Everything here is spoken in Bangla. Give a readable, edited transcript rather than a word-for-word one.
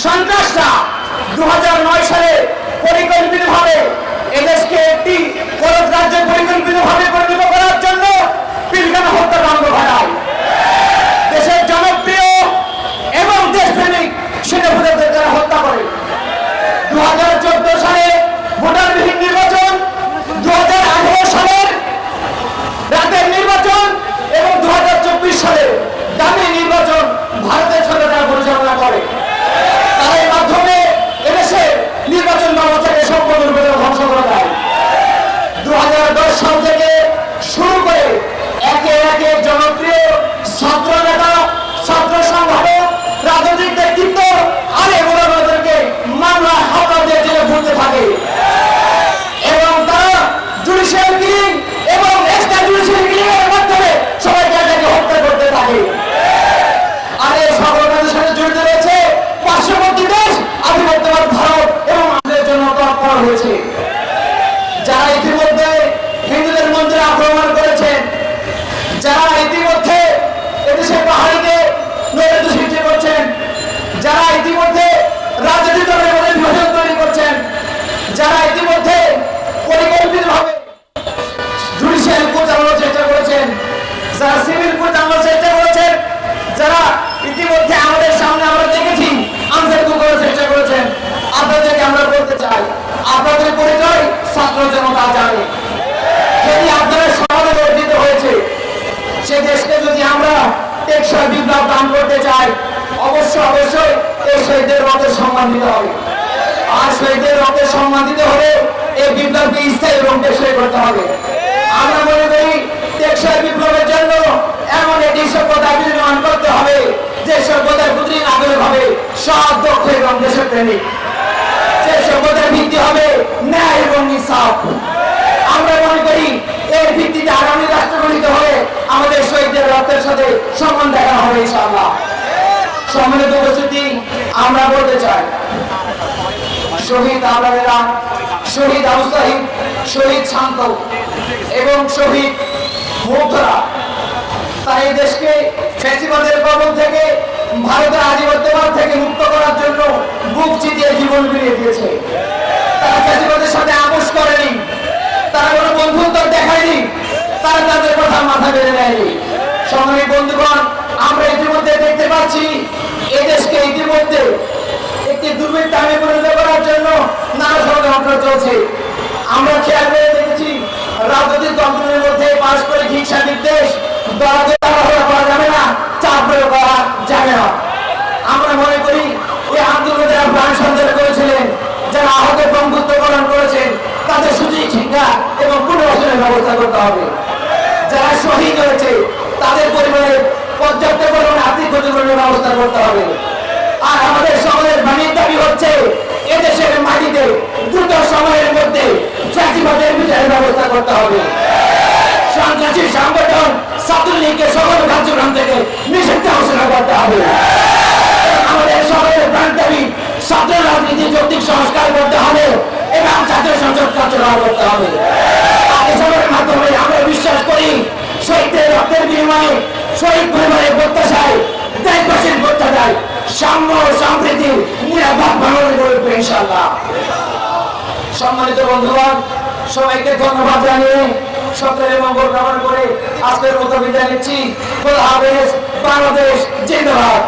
সন্ত্রাসরা 2009 সালে পরিকল্পিতভাবে এদেশকে একটি করদ রাজ্যে পরিকল্পিতভাবে পরিণত করার জন্য পিলখানা হত্যাকাণ্ড ঘটায়। দেশের জনপ্রিয় এবং দেশপ্রেমিক সেনাপতিদের তারা হত্যা করে। 2014 সালে ভোটারবিহীন নির্বাচন, 2018 সালের রাতের নির্বাচন এবং 2024 সালে দামি নির্বাচন ভারতের সরকার তারা পরিচালনা করে। তার এই মাধ্যমে এদেশে নির্বাচন ব্যবস্থাকে সম্পূর্ণরূপে ধ্বংস করে দেয়। 2010 সাল থেকে শুরু করে একে একে জনপ্রিয় ছাত্র নেতা, ছাত্র সংগঠক, রাজনৈতিক ব্যক্তিত্ব আর এগুলোদেরকে মামলা হামলা দিয়ে জেলে ভুলতে থাকে এবং তারা জুডিশিয়াল কিলিং এবং এক্সট্রা জুডিশিয়াল কিলিং এর মাধ্যমে সবাইকে এটাকে হত্যা করতে থাকে। আর এই সংগঠনের সাথে জড়িত রয়েছে পার্শ্ববর্তী দেশ, আধিপত্যবাদ ভারত এবং আমাদের জন্য তৎপর হয়েছে। যারা ইতিমধ্যে হিন্দুদের মন্দিরে আক্রমণ করেছেন, যারা ইতিমধ্যে এদেশের পাহাড়িতে নৈরাজ্য সৃষ্টি করছেন, যারা ইতিমধ্যে রাজনৈতিক দলের মধ্যে বিভাজন তৈরি করছেন, যারা ইতিমধ্যে পরিকল্পিতভাবে জুডিশিয়াল কোর্ট চালানোর চেষ্টা করেছেন, যারা সিভিল কোর্ট চালানোর চেষ্টা করেছেন, যারা ইতিমধ্যে আমাদের সামনে আমরা দেখেছি আনসার করার চেষ্টা করেছেন, আপনাদেরকে আমরা বলতে চাই, আপনাদের পরিচয় ছাত্র জনতা জানে। যদি আপনারা সমাজে অর্জিত হয়েছে, সে দেশকে যদি আমরা টেকসই বিপ্লব দান করতে চাই, অবশ্যই এই শহীদদের রক্তের সম্মান দিতে হবে। আর শহীদদের রক্তের সম্মান দিতে হলে এই বিপ্লবকে স্থায়ী এবং টেকসই করতে হবে। আমরা মনে করি টেকসই বিপ্লবের জন্য এমন একটি সভ্যতা বিনির্মাণ করতে হবে যে সভ্যতার প্রতি নাগরিক হবে সৎ, দক্ষ এবং দেশপ্রেমিক। যে সভ্যতার ভিত্তি হবে ন্যায় এবং ইনসাফ। আমরা মনে করি এর ভিত্তিতে আগামী রাষ্ট্র গঠিত হলে আমাদের শহীদদের রক্তের সাথে সম্মান দেখা হবে ইনশাআল্লাহ। সম্মানিত উপস্থিতি, আমরা বলতে চাই শহীদ আবরারেরা, শহীদ আবু সাহিদ, শহীদ শান্ত এবং শহীদ মুগ্ধরা তারা এই দেশকে ফ্যাসিবাদের কবল থেকে, ভারতের আধিপত্যবাদ থেকে মুক্ত করার জন্য বুক চিতিয়ে জীবন বিলিয়ে দিয়েছে। তারা ফ্যাসিবাদের সাথে আপোষ করেনি, তারা কোনো বন্ধুত্ব দেখায়নি, তারা তাদের কথা মাথা বেড়ে নেয়নি। সম্মানিত বন্ধুগণ, আমরা ইতিমধ্যে দেখতে পাচ্ছি এদেশকে ইতিমধ্যে একটি দুর্বৃত্তায় পরিণত করার জন্য নানা ষড়যন্ত্র চলছে। আমরা খেয়াল করে দেখেছি রাজনৈতিক দলগুলোর মধ্যে পারস্পরিক হিংসা বিদ্বেষ, দলাদলি করা যাবে না, চাপ প্রয়োগ করা যাবে না। আমরা মনে করি এই আন্দোলনে যারা প্রাণ সঞ্চার করেছিলেন, যারা আহত বন্ধুত্ব পালন করেছেন, তাদের সুযোগ শিক্ষা এবং পুনর্বাসনের ব্যবস্থা করতে হবে। যারা শহীদ হয়েছে তাদের পরিবারের পর্যাপ্ত পরিমাণে আর্থিক ক্ষতিপূরণের ব্যবস্থা করতে হবে। আর আমাদের সকলের বাণীর দাবি হচ্ছে এদেশের মাটিতে দ্রুত সময়ের মধ্যে ফ্যাসিবাদের বিচারের ব্যবস্থা করতে হবে। সন্ত্রাসী সংগঠন ছাত্রলীগকে সকল কার্যক্রম থেকে নিষিদ্ধ ঘোষণা করতে হবে। আমাদের সকলের প্রাণ দাবি ছাত্র রাজনীতি যৌক্তিক সংস্কার করতে হবে এবং ছাত্র সংসদ কার্যকর করতে হবে। এসবের মাধ্যমে আমরা বিশ্বাস করি শহীদদের রক্তের বিনিময়ে, শহীদ পরিবারের প্রত্যাশায়, দেশবাসীর প্রত্যাশায় সাম্য, সম্প্রীতি, নিরাপদ বাংলাদেশ গড়ে উঠবে ইনশাআল্লাহ। সম্মানিত বন্ধুগণ, সবাইকে ধন্যবাদ জানিয়ে সকলের মঙ্গল কামনা করে আজকের মতো বিদায় নিচ্ছি। খোদা হাফেজ। বাংলাদেশ জিন্দাবাদ।